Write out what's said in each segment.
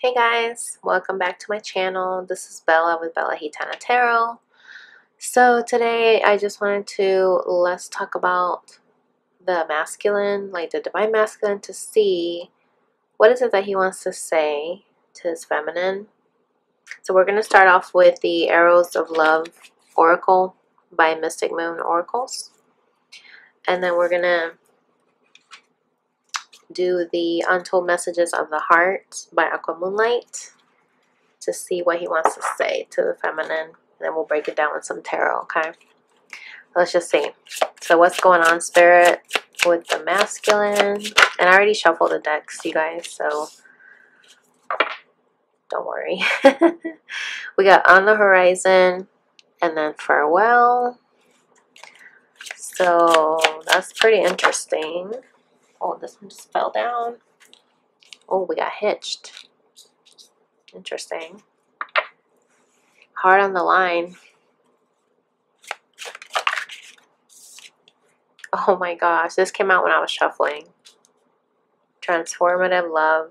Hey guys, welcome back to my channel. This is Bella with Bella Hitana Tarot. So today I just wanted to let's talk about the masculine, like the divine masculine, to see what is it that he wants to say to his feminine. So we're going to start off with the Arrows of Love Oracle by Mystic Moon Oracles. And then we're going to do the Untold Messages of the Heart by Aqua Moonlight to see what he wants to say to the feminine. And then we'll break it down with some tarot, okay? Let's just see. So what's going on, Spirit, with the masculine? And I already shuffled the decks, you guys, so don't worry. We got On the Horizon and then Farewell. So that's pretty interesting. Oh, this one just fell down. Oh, we got hitched. Interesting. Heart on the Line. Oh my gosh, this came out when I was shuffling. Transformative Love.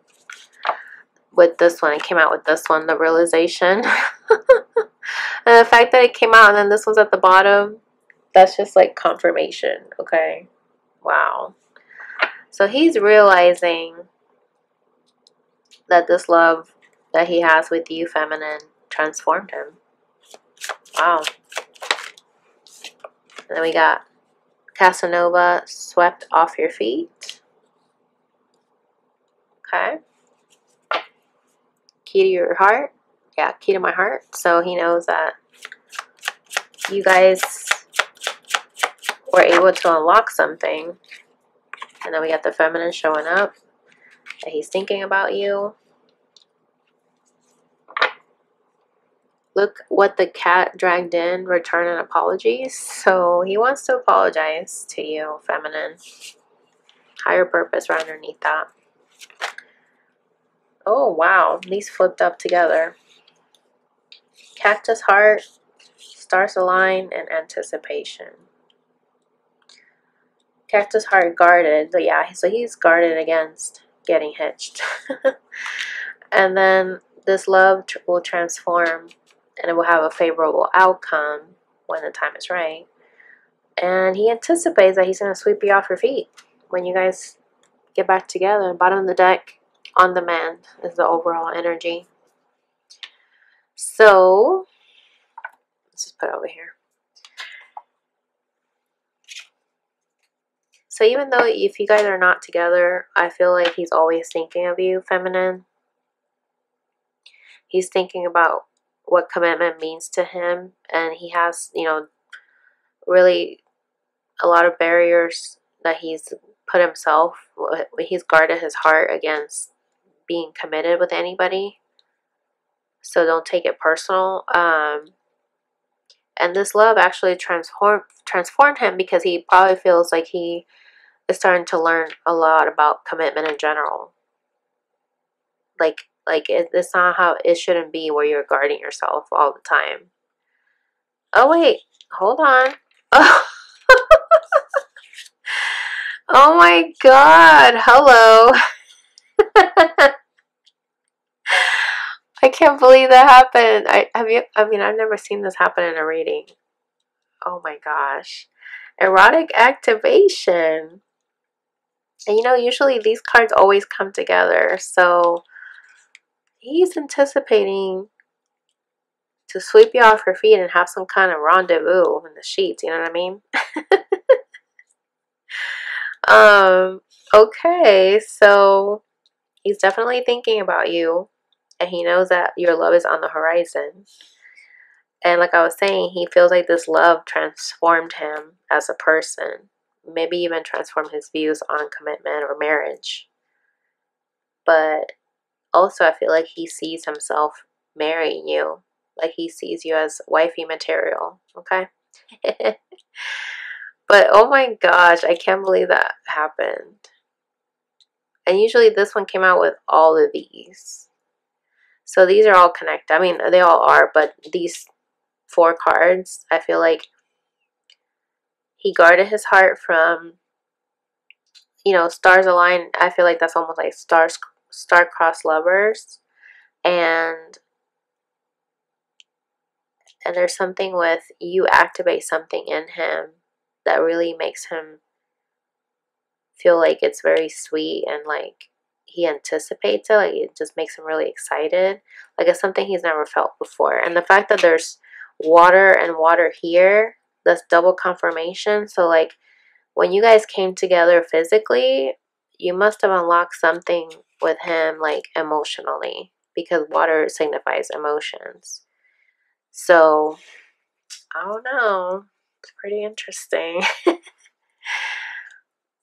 With this one, it came out with this one, the Realization. And the fact that it came out and then this one's at the bottom, that's just like confirmation, okay? Wow. So he's realizing that this love that he has with you, feminine, transformed him. Wow. And then we got Casanova, Swept Off Your Feet. Okay. Key to Your Heart. Yeah, Key to My Heart. So he knows that you guys were able to unlock something. And then we got the feminine showing up. That he's thinking about you. Look what the cat dragged in. Return and apologies. So he wants to apologize to you, feminine. Higher purpose right underneath that. Oh, wow. These flipped up together. Cactus Heart, Stars Align, and Anticipation. Cactus Heart guarded. So yeah, so he's guarded against getting hitched. And then this love will transform and it will have a favorable outcome when the time is right. And he anticipates that he's going to sweep you off your feet when you guys get back together. Bottom of the deck, On the Mend is the overall energy. So, let's just put it over here. So even though if you guys are not together, I feel like he's always thinking of you, feminine. He's thinking about what commitment means to him. And he has, you know, really a lot of barriers that he's put himself. He's guarded his heart against being committed with anybody. So don't take it personal. And this love actually transformed him because he probably feels like he is starting to learn a lot about commitment in general. It's not how it shouldn't be where you're guarding yourself all the time. Oh wait, hold on. Oh, oh my god, hello. I can't believe that happened. I've never seen this happen in a reading. Oh my gosh. Erotic activation. And you know, usually these cards always come together. So he's anticipating to sweep you off your feet and have some kind of rendezvous in the sheets. You know what I mean? Okay. So he's definitely thinking about you. And he knows that your love is on the horizon. And like I was saying, he feels like this love transformed him as a person. Maybe even transformed his views on commitment or marriage. But also I feel like he sees himself marrying you. Like he sees you as wifey material. Okay? But oh my gosh, I can't believe that happened. And usually this one came out with all of these. So these are all connected. I mean, they all are, but these 4 cards, I feel like he guarded his heart from, you know, stars align. I feel like that's almost like star-crossed lovers. And there's something with you activate something in him that really makes him feel like it's very sweet, and like he anticipates it. Like it just makes him really excited. Like it's something he's never felt before. And the fact that there's water and water here, that's double confirmation. So like when you guys came together physically, you must have unlocked something with him, like emotionally, because water signifies emotions. So I don't know. It's pretty interesting.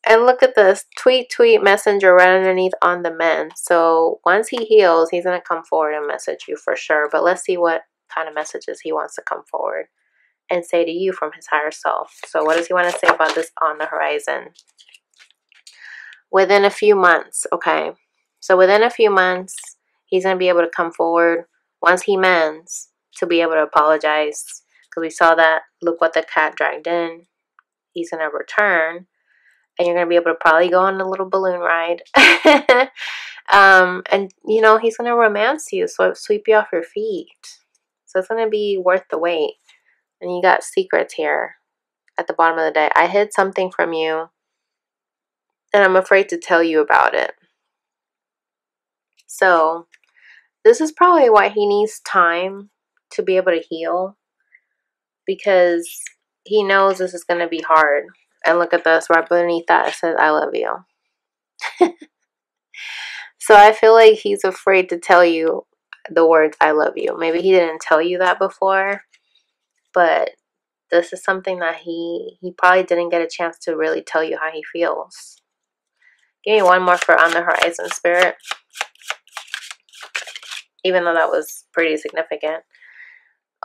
And look at this. Tweet, tweet, messenger right underneath on the men. So once he heals, he's going to come forward and message you for sure. But let's see what kind of messages he wants to come forward and say to you from his higher self. So what does he want to say about this on the horizon? Within a few months. Okay. So within a few months, he's going to be able to come forward once he mends to be able to apologize. Because we saw that. Look what the cat dragged in. He's going to return. And you're going to be able to probably go on a little balloon ride. And, you know, he's going to romance you, so sweep you off your feet. So it's going to be worth the wait. And you got secrets here at the bottom of the deck. I hid something from you, and I'm afraid to tell you about it. So this is probably why he needs time to be able to heal, because he knows this is going to be hard. And look at this, right beneath that, it says, I love you. So I feel like he's afraid to tell you the words, I love you. Maybe he didn't tell you that before, but this is something that he probably didn't get a chance to really tell you how he feels. Give me one more for on the horizon, Spirit. Even though that was pretty significant.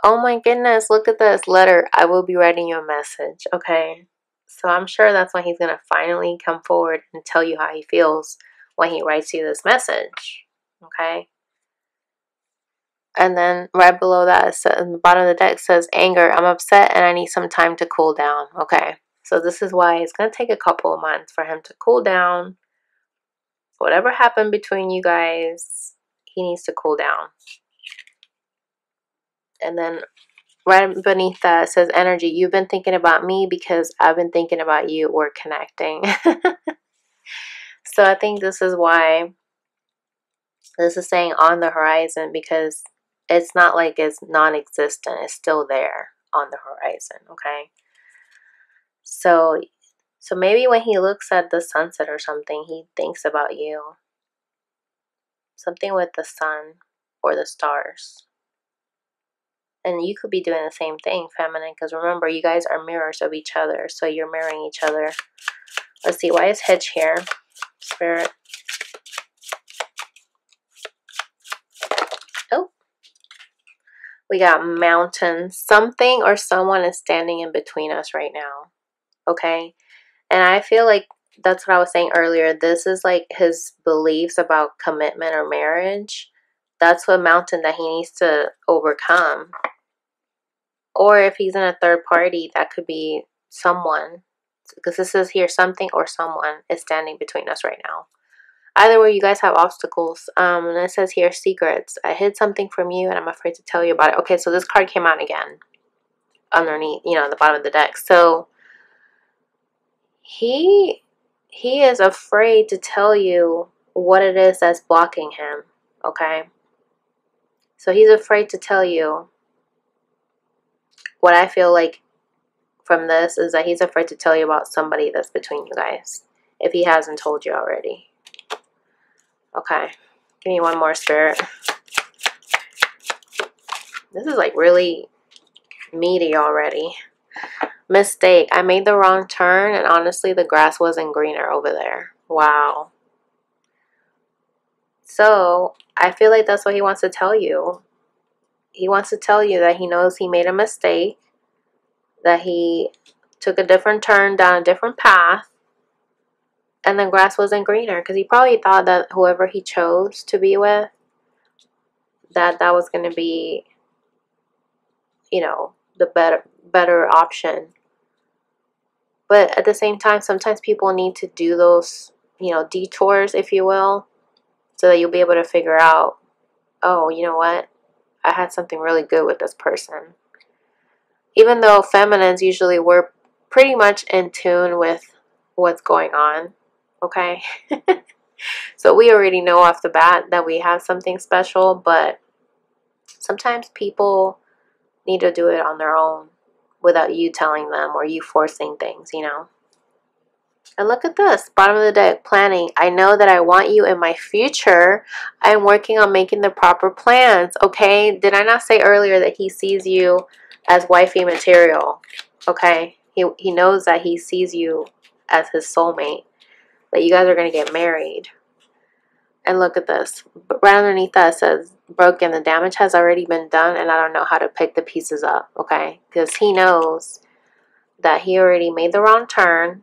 Oh my goodness, look at this letter. I will be writing you a message. Okay. So I'm sure that's why he's going to finally come forward and tell you how he feels when he writes you this message. Okay. And then right below that, in the bottom of the deck says anger. I'm upset and I need some time to cool down. Okay. So this is why it's going to take a couple of months for him to cool down. Whatever happened between you guys, he needs to cool down. And then right beneath that says energy. You've been thinking about me because I've been thinking about you. We're connecting. So I think this is why this is saying on the horizon, because it's not like it's non-existent. It's still there on the horizon. Okay. So maybe when he looks at the sunset or something, he thinks about you. Something with the sun or the stars. And you could be doing the same thing, feminine, because remember, you guys are mirrors of each other. So you're mirroring each other. Let's see, why is Hedge here, Spirit? Oh, we got mountains. Something or someone is standing in between us right now. Okay? And I feel like that's what I was saying earlier. This is like his beliefs about commitment or marriage. That's what mountain that he needs to overcome. Or if he's in a third party, that could be someone. Because this says here, something or someone is standing between us right now. Either way, you guys have obstacles. And it says here, secrets. I hid something from you and I'm afraid to tell you about it. Okay, so this card came out again. Underneath, you know, at the bottom of the deck. So he is afraid to tell you what it is that's blocking him. Okay? So he's afraid to tell you. What I feel like from this is that he's afraid to tell you about somebody that's between you guys, if he hasn't told you already. Okay, give me one more, Spirit. This is like really meaty already. Mistake. I made the wrong turn and honestly the grass wasn't greener over there. Wow. So I feel like that's what he wants to tell you. He wants to tell you that he knows he made a mistake, that he took a different turn down a different path, and the grass wasn't greener, because he probably thought that whoever he chose to be with, that was going to be, you know, the better option. But at the same time, sometimes people need to do those, you know, detours, if you will, so that you'll be able to figure out oh, you know what? I had something really good with this person. Even though feminines usually we're pretty much in tune with what's going on, okay? So we already know off the bat that we have something special, but sometimes people need to do it on their own without you telling them or you forcing things, you know? And look at this, bottom of the deck, planning. I know that I want you in my future. I'm working on making the proper plans, okay? Did I not say earlier that he sees you as wifey material, okay? He knows that he sees you as his soulmate, that you guys are going to get married. And look at this. Right underneath that says, broken, the damage has already been done and I don't know how to pick the pieces up, okay? Because he knows that he already made the wrong turn.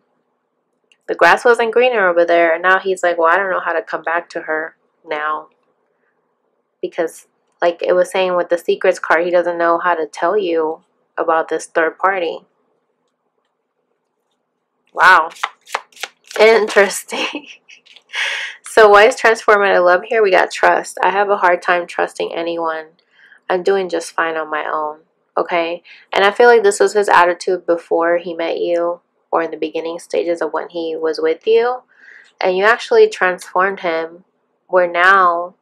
The grass wasn't greener over there. And now he's like, well, I don't know how to come back to her now. Because, like it was saying with the secrets card, he doesn't know how to tell you about this third party. Wow. Interesting. So why is transformative love here? We got trust. I have a hard time trusting anyone. I'm doing just fine on my own. Okay? And I feel like this was his attitude before he met you, or in the beginning stages of when he was with you. And you actually transformed him, where now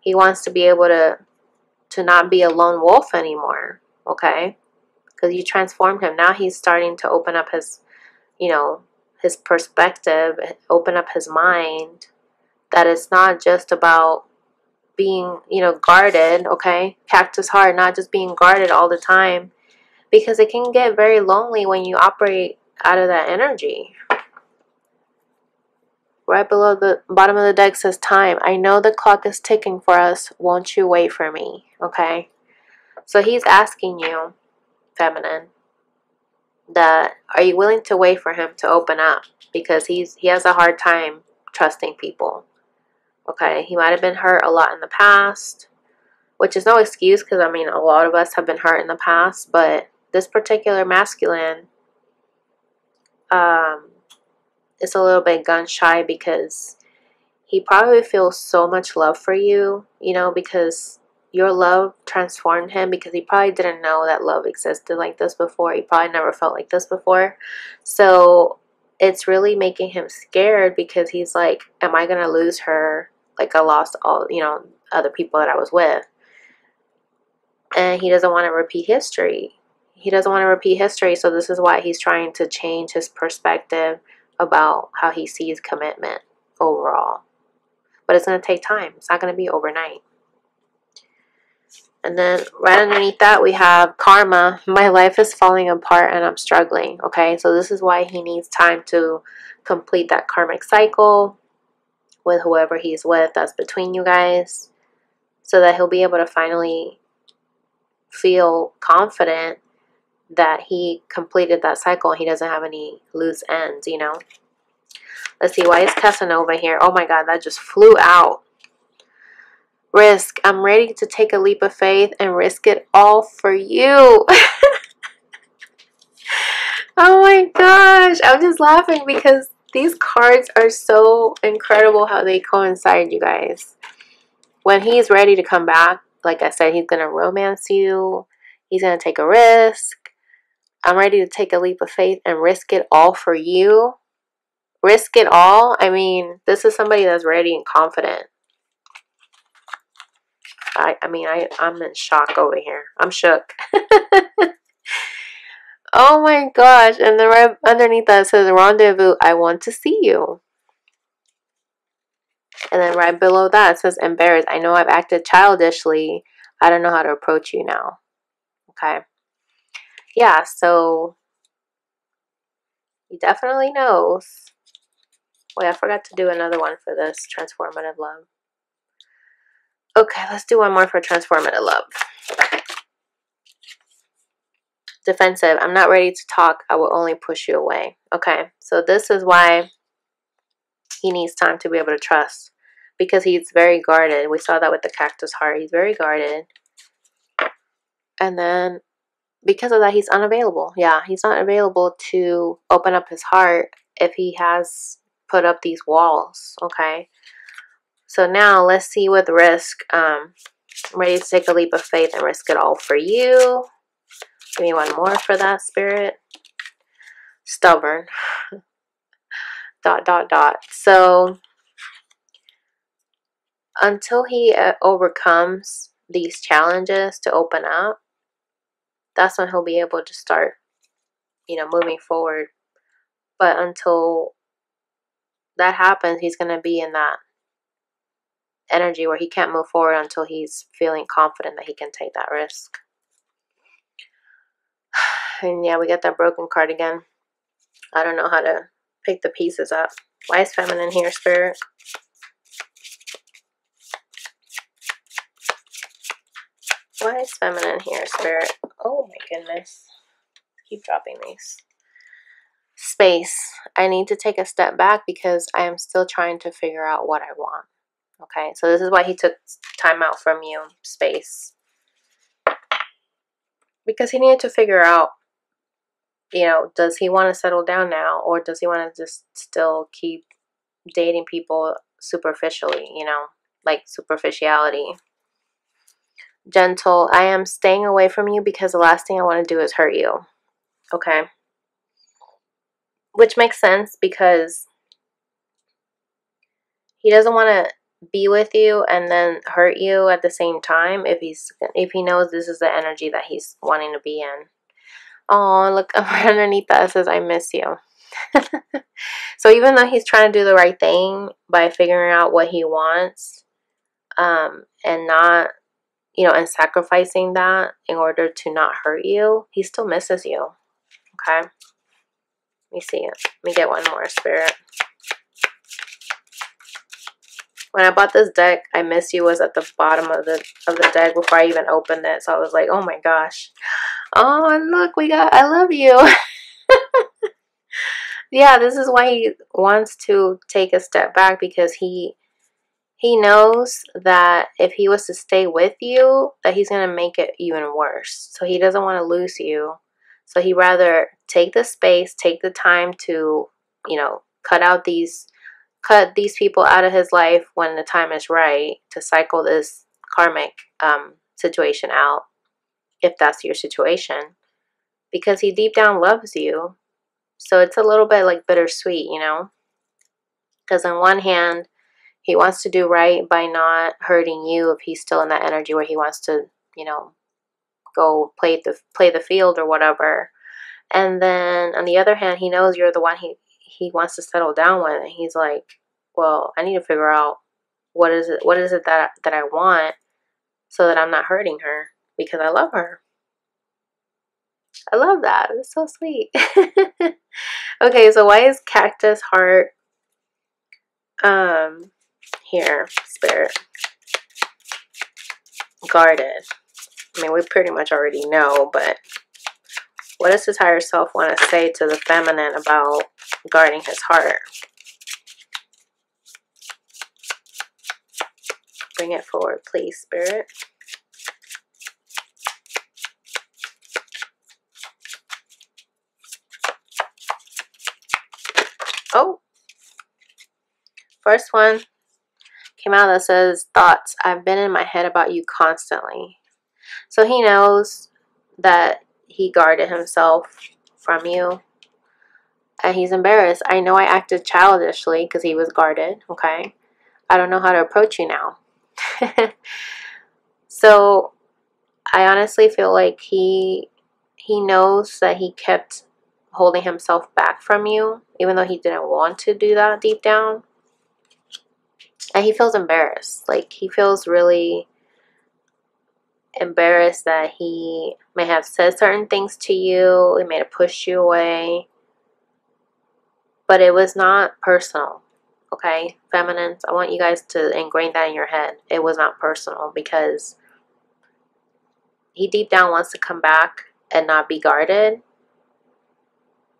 he wants to be able to not be a lone wolf anymore. Okay? Because you transformed him. Now he's starting to open up his, you know, his perspective, open up his mind. That it's not just about being, you know, guarded, okay? Cactus heart, not just being guarded all the time. Because it can get very lonely when you operate out of that energy. Right below the bottom of the deck says time. I know the clock is ticking for us. Won't you wait for me? Okay? So he's asking you, feminine, that are you willing to wait for him to open up? Because he has a hard time trusting people. Okay? He might have been hurt a lot in the past, which is no excuse because, I mean, a lot of us have been hurt in the past, but this particular masculine is a little bit gun shy because he probably feels so much love for you, you know, because your love transformed him, because he probably didn't know that love existed like this before. He probably never felt like this before. So it's really making him scared because he's like, am I going to lose her? Like I lost all, you know, other people that I was with. And he doesn't want to repeat history. He doesn't want to repeat history. So this is why he's trying to change his perspective about how he sees commitment overall. But it's going to take time. It's not going to be overnight. And then right underneath that we have karma. My life is falling apart and I'm struggling. Okay, so this is why he needs time to complete that karmic cycle with whoever he's with that's between you guys, so that he'll be able to finally feel confident that he completed that cycle and he doesn't have any loose ends, you know. Let's see, why is Casanova here? Oh my god, that just flew out. Risk. I'm ready to take a leap of faith and risk it all for you. Oh my gosh. I'm just laughing because these cards are so incredible how they coincide, you guys. When he's ready to come back, like I said, he's going to romance you. He's going to take a risk. I'm ready to take a leap of faith and risk it all for you. Risk it all? I mean, this is somebody that's ready and confident. I'm in shock over here. I'm shook. Oh my gosh. And then right underneath that says, rendezvous, I want to see you. And then right below that it says, embarrassed. I know I've acted childishly. I don't know how to approach you now. Okay. Yeah, so he definitely knows. Wait, I forgot to do another one for this transformative love. Okay, let's do one more for transformative love. Defensive. I'm not ready to talk. I will only push you away. Okay, so this is why he needs time to be able to trust, because he's very guarded. We saw that with the cactus heart. He's very guarded. And then because of that, he's unavailable. Yeah, he's not available to open up his heart if he has put up these walls. Okay, so now let's see with risk. I'm ready to take a leap of faith and risk it all for you. Give me one more for that, Spirit. Stubborn. ... So until he overcomes these challenges to open up, that's when he'll be able to start, moving forward. But until that happens, he's going to be in that energy where he can't move forward until he's feeling confident that he can take that risk. And yeah, we get that broken card again. I don't know how to pick the pieces up. Why is feminine here, Spirit? Why is feminine here, Spirit? Oh my goodness. Keep dropping these. Space. I need to take a step back because I am still trying to figure out what I want. Okay, so this is why he took time out from you. Space. Because he needed to figure out, does he want to settle down now, or does he want to just still keep dating people superficially, like superficiality. Gentle. I am staying away from you because the last thing I want to do is hurt you. Okay. Which makes sense because he doesn't want to be with you and then hurt you at the same time if he knows this is the energy that he's wanting to be in. Oh, look, underneath that it says, I miss you. So even though he's trying to do the right thing by figuring out what he wants, and not, and sacrificing that in order to not hurt you, he still misses you. Okay. Let me see it. Let me get one more, Spirit. When I bought this deck, I Miss You was at the bottom of the deck before I even opened it. So I was like, oh my gosh. Oh, and look, we got I Love You. Yeah, this is why he wants to take a step back, because he knows that if he was to stay with you, that he's going to make it even worse. So he doesn't want to lose you. So he'd rather take the space, take the time to, cut these people out of his life when the time is right to cycle this karmic situation out, if that's your situation, because he deep down loves you. So it's a little bit like bittersweet, because on one hand, he wants to do right by not hurting you if he's still in that energy where he wants to, go play the field or whatever. And then on the other hand, he knows you're the one he wants to settle down with, and he's like, well, I need to figure out what is it that I want, so that I'm not hurting her, because I love her. I love that. It's so sweet. Okay, so why is Cactus Heart here, Spirit? Guarded. I mean, we pretty much already know, but what does his higher self want to say to the feminine about guarding his heart? Bring it forward, please, Spirit. Oh, first one came out that says, thoughts. I've been in my head about you constantly. So he knows that he guarded himself from you, and he's embarrassed. I know I acted childishly because he was guarded. Okay, I don't know how to approach you now. So I honestly feel like he knows that he kept holding himself back from you, even though he didn't want to do that deep down. And he feels embarrassed. Like, he feels really embarrassed that he may have said certain things to you. He may have pushed you away. But it was not personal. Okay, feminines, I want you guys to ingrain that in your head. It was not personal, because he deep down wants to come back and not be guarded.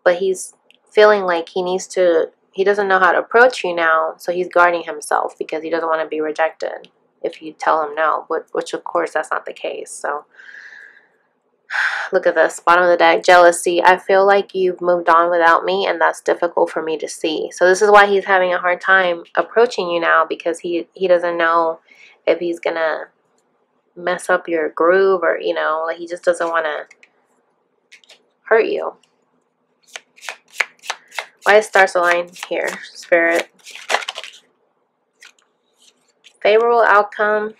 But he's feeling like he doesn't know how to approach you now, so he's guarding himself because he doesn't want to be rejected if you tell him no, which of course that's not the case. So look at this, bottom of the deck, jealousy. I feel like you've moved on without me, and that's difficult for me to see. So this is why he's having a hard time approaching you now, because he doesn't know if he's gonna mess up your groove, or, you know, like he just doesn't want to hurt you. Why is stars aligned here, Spirit? Favorable outcome,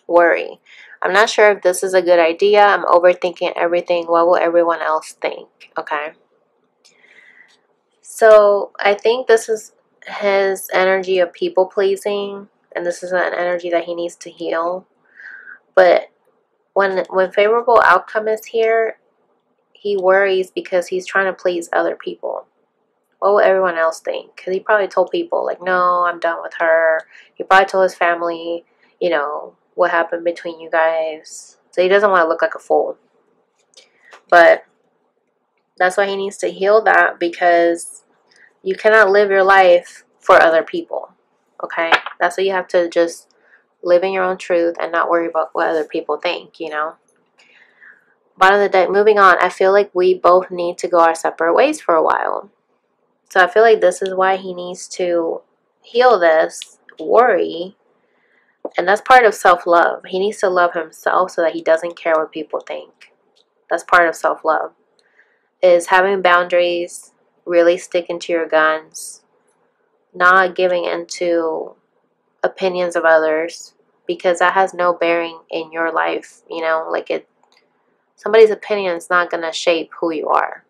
worry. I'm not sure if this is a good idea. I'm overthinking everything. What will everyone else think? Okay. So I think this is his energy of people pleasing, and this is an energy that he needs to heal. But when favorable outcome is here, he worries because he's trying to please other people. What will everyone else think? Because he probably told people, like, no, I'm done with her. He probably told his family, you know, what happened between you guys. So he doesn't want to look like a fool. But that's why he needs to heal that, because you cannot live your life for other people. Okay? That's why you have to just live in your own truth and not worry about what other people think, you know? Bottom of the deck, moving on. I feel like we both need to go our separate ways for a while. So I feel like this is why he needs to heal this worry. And that's part of self-love. He needs to love himself so that he doesn't care what people think. That's part of self-love. Is having boundaries, really sticking to your guns, not giving into opinions of others, because that has no bearing in your life. You know, like somebody's opinion is not going to shape who you are.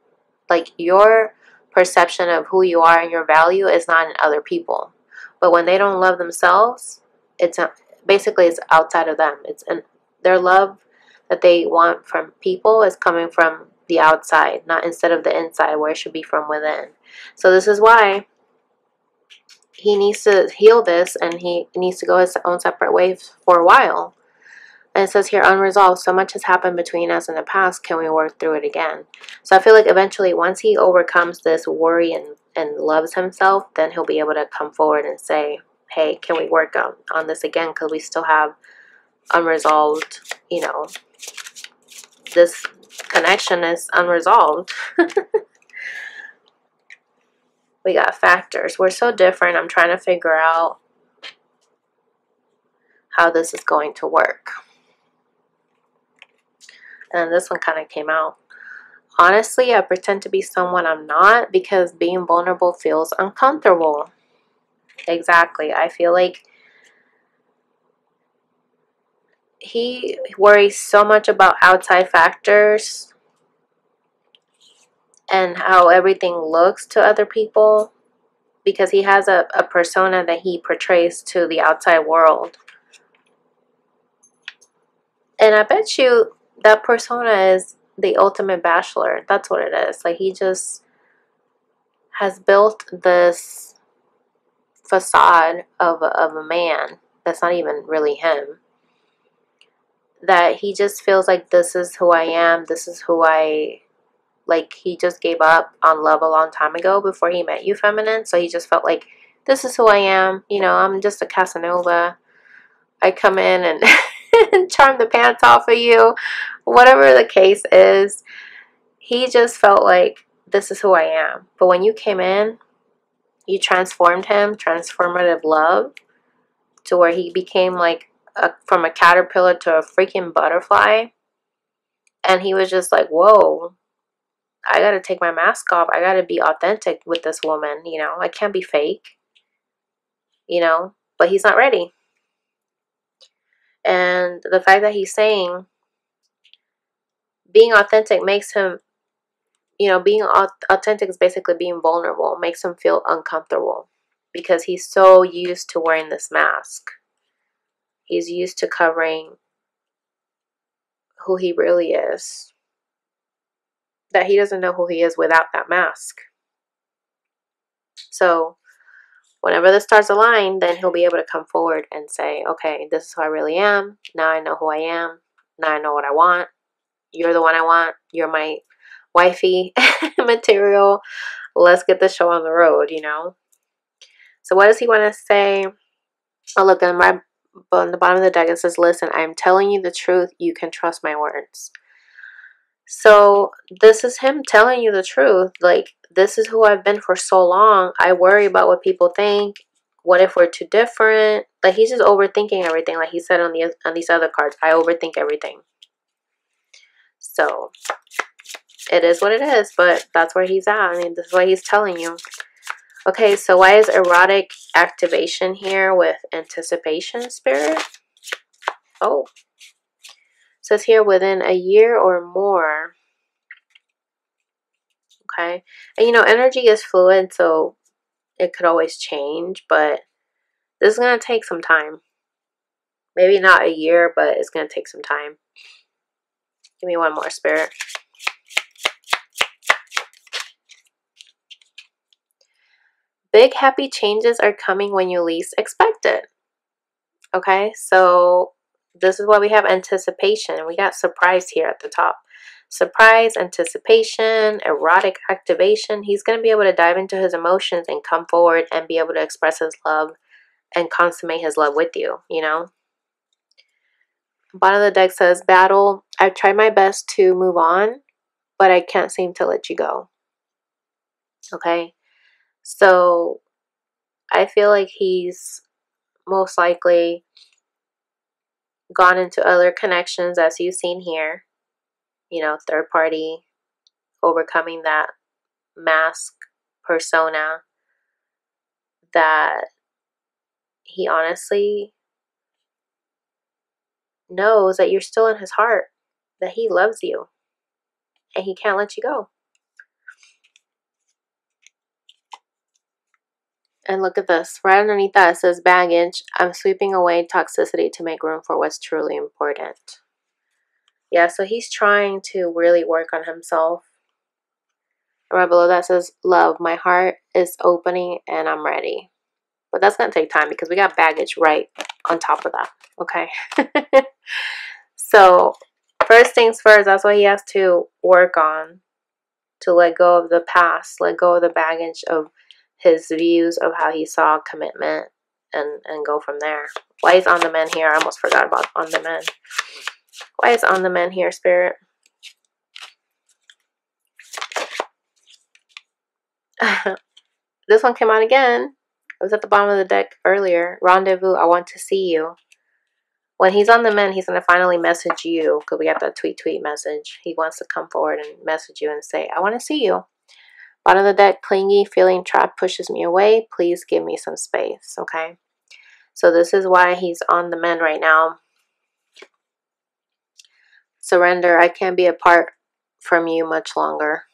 Like, your perception of who you are and your value is not in other people. But when they don't love themselves, basically it's outside of them. It's in their love that they want from people is coming from the outside, not instead of the inside, where it should be from within. So this is why he needs to heal this, and he needs to go his own separate ways for a while. And it says here, unresolved. So much has happened between us in the past. Can we work through it again? So I feel like eventually, once he overcomes this worry and loves himself, then he'll be able to come forward and say, hey, can we work on this again? Because we still have unresolved, you know, this connection is unresolved. We got factors. We're so different. I'm trying to figure out how this is going to work. And this one kind of came out. Honestly, I pretend to be someone I'm not because being vulnerable feels uncomfortable. Exactly. I feel like he worries so much about outside factors and how everything looks to other people, because he has a persona that he portrays to the outside world. And I bet you that persona is the ultimate bachelor. That's what it is. Like, he just has built this facade of a man that's not even really him. That he just feels like, this is who I am. This is who like, he just gave up on love a long time ago before he met you, feminine. So he just felt like, this is who I am. You know, I'm just a Casanova. I come in and and charm the pants off of you. Whatever the case is, he just felt like, this is who I am. But when you came in, you transformed him, transformative love, to where he became like from a caterpillar to a freaking butterfly. And he was just like, whoa, I gotta take my mask off. I gotta be authentic with this woman, you know. I can't be fake, you know. But he's not ready. And the fact that he's saying being authentic makes him, you know, being authentic is basically being vulnerable, makes him feel uncomfortable, because he's so used to wearing this mask. He's used to covering who he really is, that he doesn't know who he is without that mask. So whenever the stars align, then he'll be able to come forward and say, okay, this is who I really am. Now I know who I am. Now I know what I want. You're the one I want. You're my wifey material. Let's get the show on the road, you know. So what does he want to say? Oh, look, on the bottom of the deck it says, listen, I am telling you the truth. You can trust my words. So this is him telling you the truth. Like, this is who I've been for so long. I worry about what people think. what if we're too different? Like, he's just overthinking everything. Like he said on these other cards, I overthink everything. So it is what it is, but that's where he's at. I mean, this is what he's telling you. Okay, so why is erotic activation here with anticipation, Spirit? Oh, it says here within a year or more. Okay, and you know, energy is fluid, so it could always change, but this is going to take some time. Maybe not a year, but it's going to take some time. Give me one more, Spirit. Big happy changes are coming when you least expect it. Okay, so this is why we have anticipation. We got surprise here at the top. Surprise, anticipation, erotic activation. He's going to be able to dive into his emotions and come forward and be able to express his love and consummate his love with you, you know. Bottom of the deck says, battle. I've tried my best to move on, but I can't seem to let you go. Okay, so I feel like he's most likely gone into other connections, as you've seen here. You know, third party, overcoming that mask persona that he honestly knows that you're still in his heart, that he loves you, and he can't let you go. And look at this. Right underneath that, it says baggage. I'm sweeping away toxicity to make room for what's truly important. Yeah, so he's trying to really work on himself. Right below that says love. My heart is opening and I'm ready. But that's going to take time because we got baggage right on top of that. Okay. So first things first, that's what he has to work on. To let go of the past. Let go of the baggage of his views of how he saw commitment. And go from there. Why is on the men here? I almost forgot about on the men. Why is on the men here, Spirit? This one came out again. It was at the bottom of the deck earlier. Rendezvous, I want to see you. When he's on the men, he's going to finally message you. Because we got that tweet message. He wants to come forward and message you and say, I want to see you. Bottom of the deck, clingy, feeling trapped pushes me away. Please give me some space. Okay. So this is why he's on the men right now. Surrender. I can't be apart from you much longer.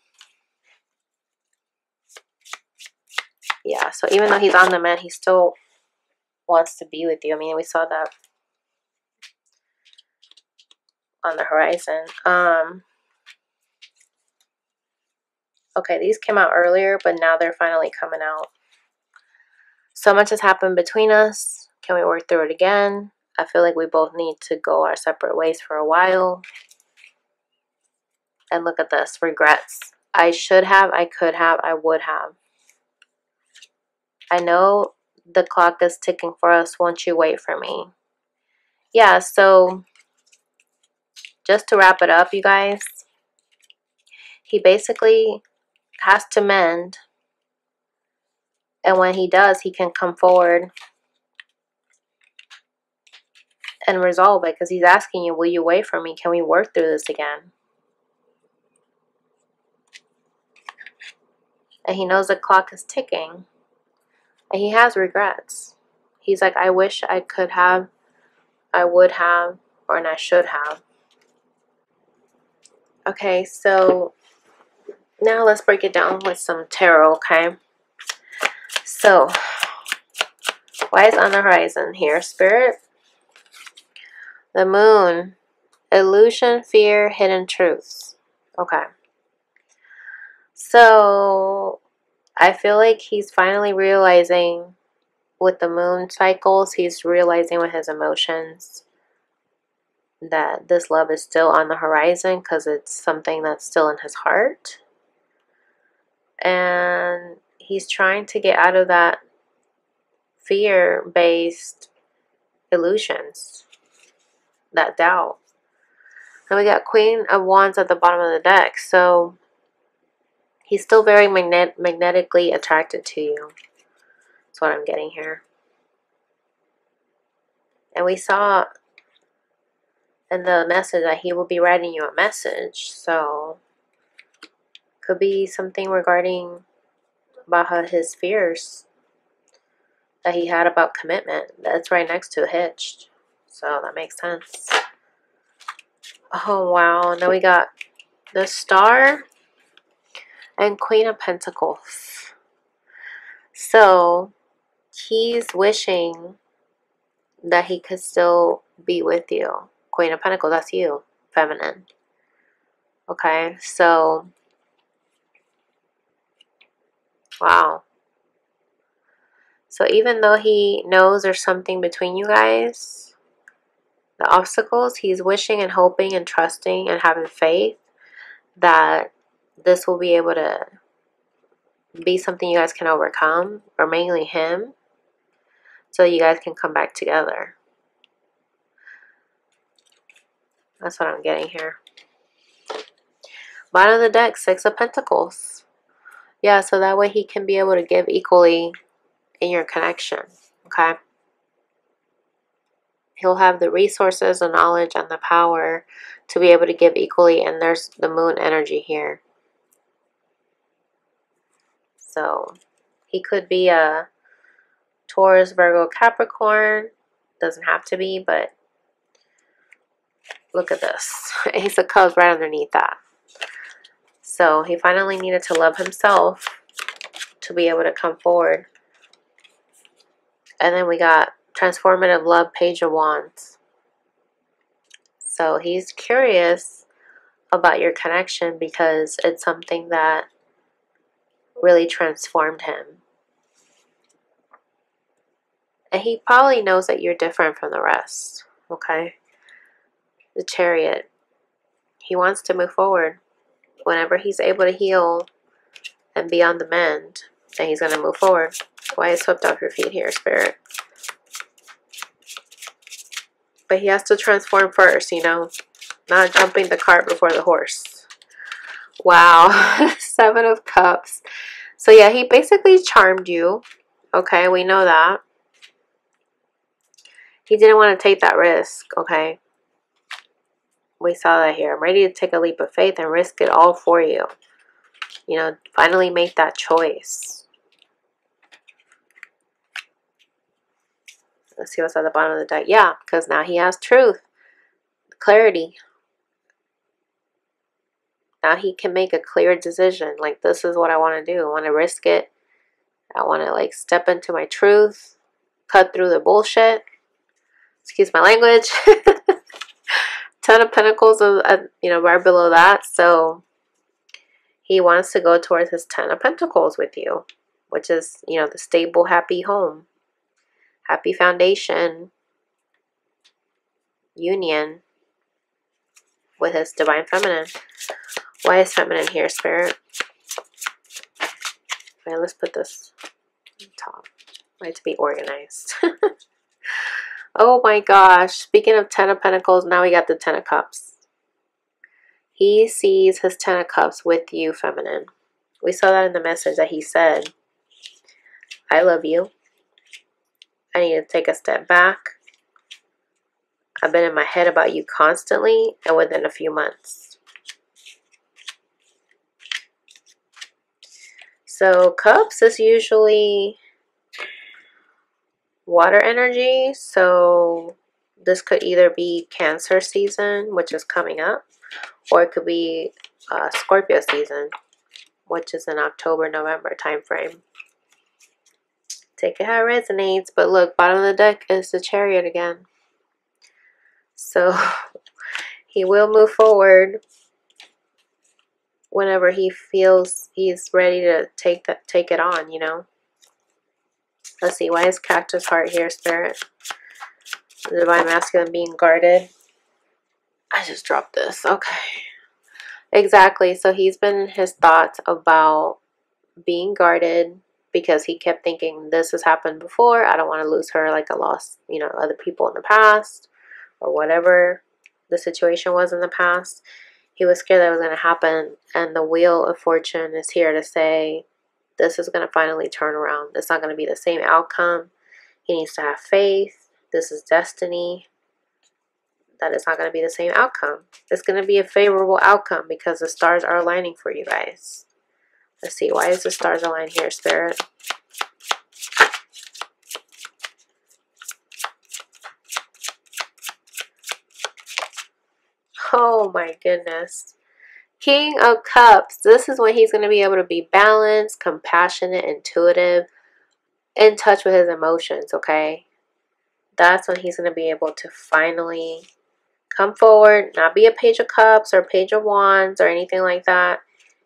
Yeah. So even though he's on the men, he still wants to be with you. I mean, we saw that on the horizon. Okay, these came out earlier, but now they're finally coming out. So much has happened between us. Can we work through it again? I feel like we both need to go our separate ways for a while. And look at this. Regrets. I should have, I could have, I would have. I know the clock is ticking for us. Won't you wait for me? Yeah, so just to wrap it up, you guys. He basically has to mend. And when he does, he can come forward and resolve it, because he's asking you, will you wait for me? Can we work through this again? And he knows the clock is ticking. And he has regrets. He's like, I wish I could have, I would have, or and I should have. Okay, so now let's break it down with some tarot, okay? So, why is on the horizon here, Spirit? The moon. Illusion, fear, hidden truths. Okay. So, I feel like he's finally realizing with the moon cycles, he's realizing with his emotions that this love is still on the horizon because it's something that's still in his heart. And he's trying to get out of that fear-based illusions, that doubt. And we got Queen of Wands at the bottom of the deck. So he's still very magnetically attracted to you. That's what I'm getting here. And we saw in the message that he will be writing you a message. So could be something regarding about his fears that he had about commitment. That's right next to Hitched. So that makes sense. Oh, wow. And then we got the Star and Queen of Pentacles. So he's wishing that he could still be with you. Queen of Pentacles, that's you, feminine. Okay, so, wow. So even though he knows there's something between you guys, the obstacles, he's wishing and hoping and trusting and having faith that this will be able to be something you guys can overcome, or mainly him, so you guys can come back together. That's what I'm getting here. Bottom of the deck, Six of Pentacles. Yeah, so that way he can be able to give equally in your connection, okay? He'll have the resources, the knowledge, and the power to be able to give equally, and there's the moon energy here. So he could be a Taurus, Virgo, Capricorn. Doesn't have to be, but look at this. Ace of Cups right underneath that. So he finally needed to love himself to be able to come forward. And then we got Transformative Love, Page of Wands. So he's curious about your connection because it's something that really transformed him. And he probably knows that you're different from the rest, okay? The Chariot. He wants to move forward. Whenever he's able to heal and be on the mend, then he's going to move forward. Why I swept off your feet here, Spirit. But he has to transform first, you know? Not jumping the cart before the horse. Wow. Seven of Cups. So yeah, he basically charmed you. Okay, we know that. He didn't want to take that risk, okay? We saw that here. I'm ready to take a leap of faith and risk it all for you. You know, finally make that choice. Let's see what's at the bottom of the deck. Yeah, because now he has truth. Clarity. Now he can make a clear decision. Like, this is what I want to do. I want to risk it. I want to, like, step into my truth. Cut through the bullshit. Excuse my language. Ten of Pentacles, you know, right below that. So he wants to go towards his Ten of Pentacles with you, which is, you know, the stable, happy home, happy foundation, union with his Divine Feminine. Why is feminine here, Spirit? Okay, let's put this on top. I like to be organized. Oh my gosh. Speaking of Ten of Pentacles, now we got the Ten of Cups. He sees his Ten of Cups with you, feminine. We saw that in the message that he said, I love you. I need to take a step back. I've been in my head about you constantly and within a few months. So Cups is usually water energy. So this could either be Cancer season, which is coming up, or it could be Scorpio season, which is in October, November time frame. Take it how it resonates. But look, bottom of the deck is the Chariot again. So he will move forward whenever he feels he's ready to take it on, you know. Let's see, why is Cactus Heart here, Spirit? The Divine Masculine being guarded. I just dropped this. Okay. Exactly. So he's been in his thoughts about being guarded because he kept thinking, this has happened before. I don't want to lose her like I lost, you know, other people in the past or whatever the situation was in the past. He was scared that it was going to happen. And the Wheel of Fortune is here to say, this is going to finally turn around. It's not going to be the same outcome. He needs to have faith. this is destiny, that is not going to be the same outcome. It's going to be a favorable outcome because the stars are aligning for you guys. Let's see, why is the stars aligned here, Spirit? Oh my goodness. King of Cups. This is when he's going to be able to be balanced, compassionate, intuitive, in touch with his emotions, okay? That's when he's going to be able to finally come forward, not be a Page of Cups or Page of Wands or anything like that.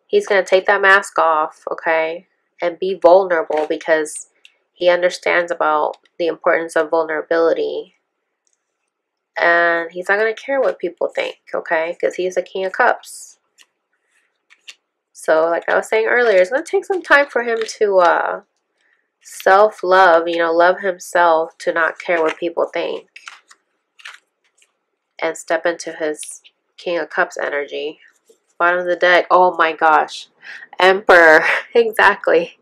He's going to take that mask off, okay? And be vulnerable because he understands about the importance of vulnerability. And he's not going to care what people think, okay? Because he's a King of Cups. So, like I was saying earlier, it's going to take some time for him to self-love, you know, love himself, to not care what people think. And step into his King of Cups energy. Bottom of the deck. Oh my gosh. Emperor. Exactly.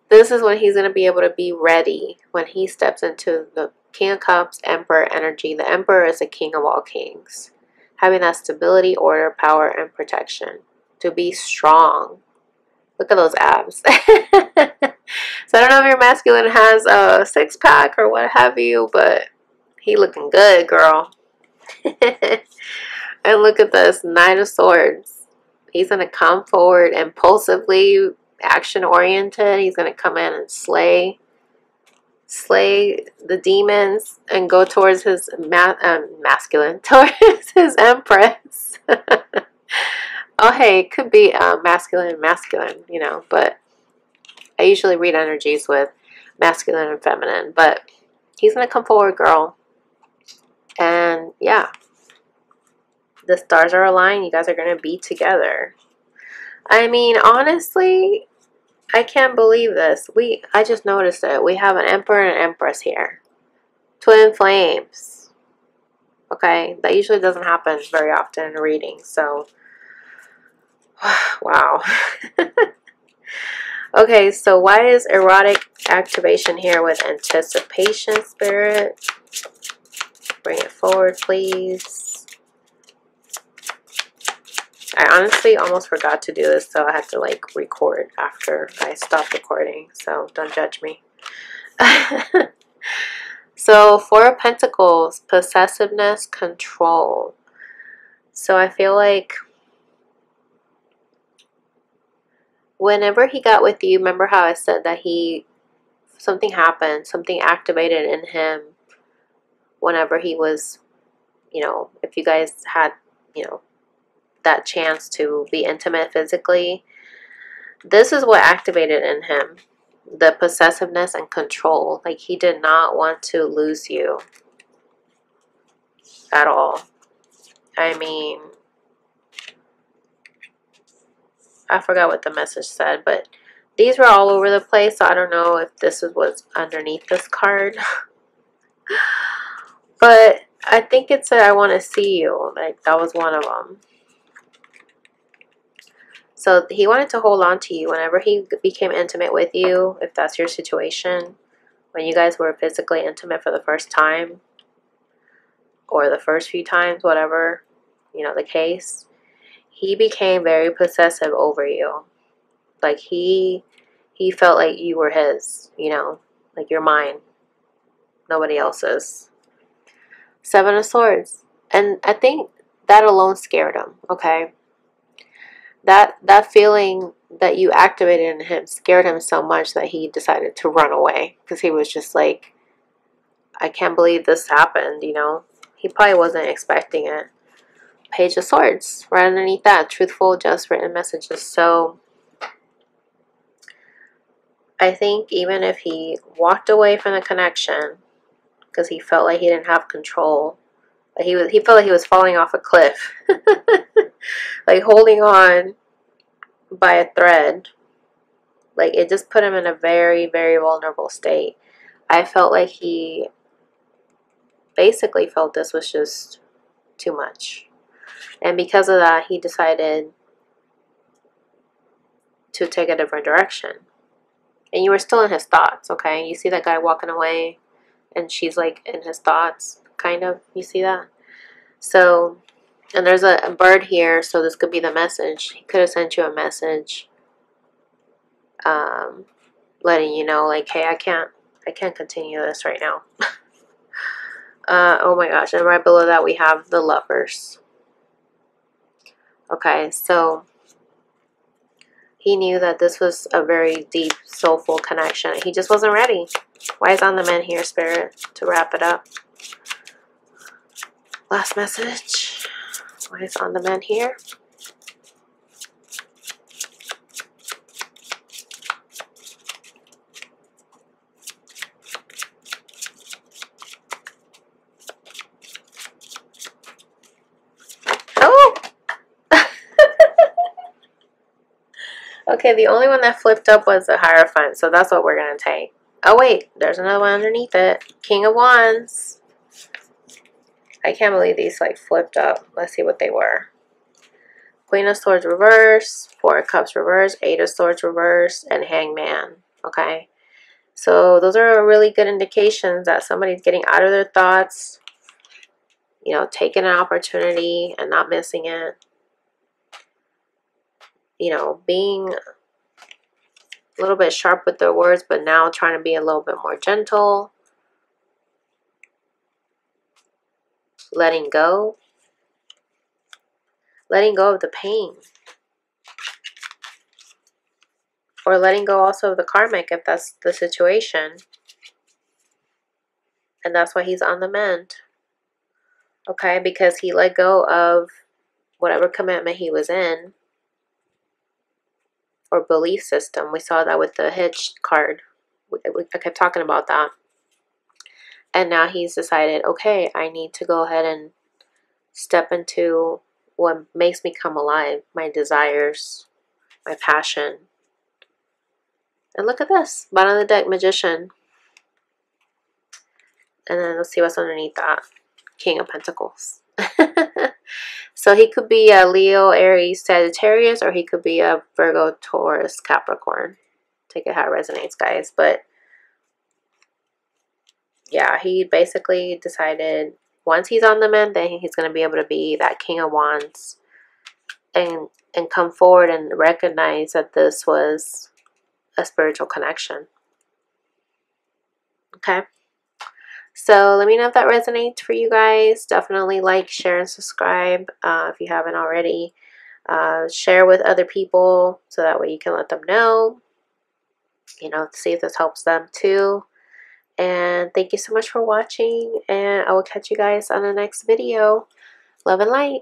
This is when he's going to be able to be ready. When he steps into the King of Cups, Emperor energy. The Emperor is the king of all kings. Having that stability, order, power, and protection. To be strong. Look at those abs. So I don't know if your masculine has a six-pack or what have you, but he looking good, girl. And look at this, Knight of Swords. He's going to come forward impulsively, action-oriented. He's going to come in and slay the demons and go towards his masculine, towards his Empress. Oh, hey, it could be masculine, you know, but I usually read energies with masculine and feminine. But he's going to come forward, girl. And yeah, the stars are aligned. You guys are going to be together. I mean, honestly, I can't believe this. I just noticed it. We have an Emperor and an Empress here. Twin flames. Okay, that usually doesn't happen very often in a reading. So, wow. Okay, so why is erotic activation here with anticipation, Spirit? Bring it forward, please. I honestly almost forgot to do this, so I had to like record after I stopped recording, so don't judge me. So, Four of Pentacles, possessiveness, control. So I feel like whenever he got with you, remember how I said that something happened, something activated in him whenever he was, you know, if you guys had, you know, that chance to be intimate physically. This is what activated in him. The possessiveness and control. Like, he did not want to lose you at all. I mean, I forgot what the message said, but these were all over the place, so I don't know if this is what's underneath this card. But I think it said, I want to see you. Like, that was one of them. So he wanted to hold on to you whenever he became intimate with you, if that's your situation. When you guys were physically intimate for the first time, or the first few times, whatever, you know, the case, he became very possessive over you. Like, he felt like you were his, you know, like you're mine, nobody else's. Seven of Swords. And I think that alone scared him, okay? That feeling that you activated in him scared him so much that he decided to run away. Because he was just like, I can't believe this happened, you know? He probably wasn't expecting it. Page of Swords. Right underneath that. Truthful, just written messages. So, I think even if he walked away from the connection, because he felt like he didn't have control, he felt like he was falling off a cliff. Like holding on by a thread. Like, it just put him in a very, very vulnerable state. I felt like he basically felt this was just too much. And because of that, he decided to take a different direction. And you were still in his thoughts, okay? You see that guy walking away and she's like in his thoughts, kind of. You see that? So, and there's a bird here, so this could be the message. He could have sent you a message, letting you know, like, hey, I can't continue this right now. Oh my gosh, and right below that we have the Lovers. Okay, so he knew that this was a very deep, soulful connection. He just wasn't ready. Why is on the men here, Spirit, to wrap it up? Last message. Why is on the men here? Oh! Okay, the only one that flipped up was the Hierophant, so that's what we're going to take. Oh, wait, there's another one underneath it. King of Wands. I can't believe these, like, flipped up. Let's see what they were. Queen of Swords reverse, Four of Cups reverse, Eight of Swords reverse, and Hangman. Okay, so those are really good indications that somebody's getting out of their thoughts, you know, taking an opportunity and not missing it. You know, being a little bit sharp with their words, but now trying to be a little bit more gentle. Letting go. Letting go of the pain. Or letting go also of the karmic if that's the situation. And that's why he's on the mend. Okay, because he let go of whatever commitment he was in. Or belief system. We saw that with the Hitch card. I kept talking about that. And now he's decided, okay, I need to go ahead and step into what makes me come alive. My desires, my passion. And look at this. Bottom of the deck, Magician. And then let's see what's underneath that. King of Pentacles. So he could be a Leo, Aries, Sagittarius, or he could be a Virgo, Taurus, Capricorn. Take it how it resonates, guys. But yeah, he basically decided once he's on the mend, then he's going to be able to be that King of Wands and come forward and recognize that this was a spiritual connection. Okay. So let me know if that resonates for you guys. Definitely like, share, and subscribe if you haven't already. Share with other people so that way you can let them know. You know, see if this helps them too. And thank you so much for watching. And I will catch you guys on the next video. Love and light.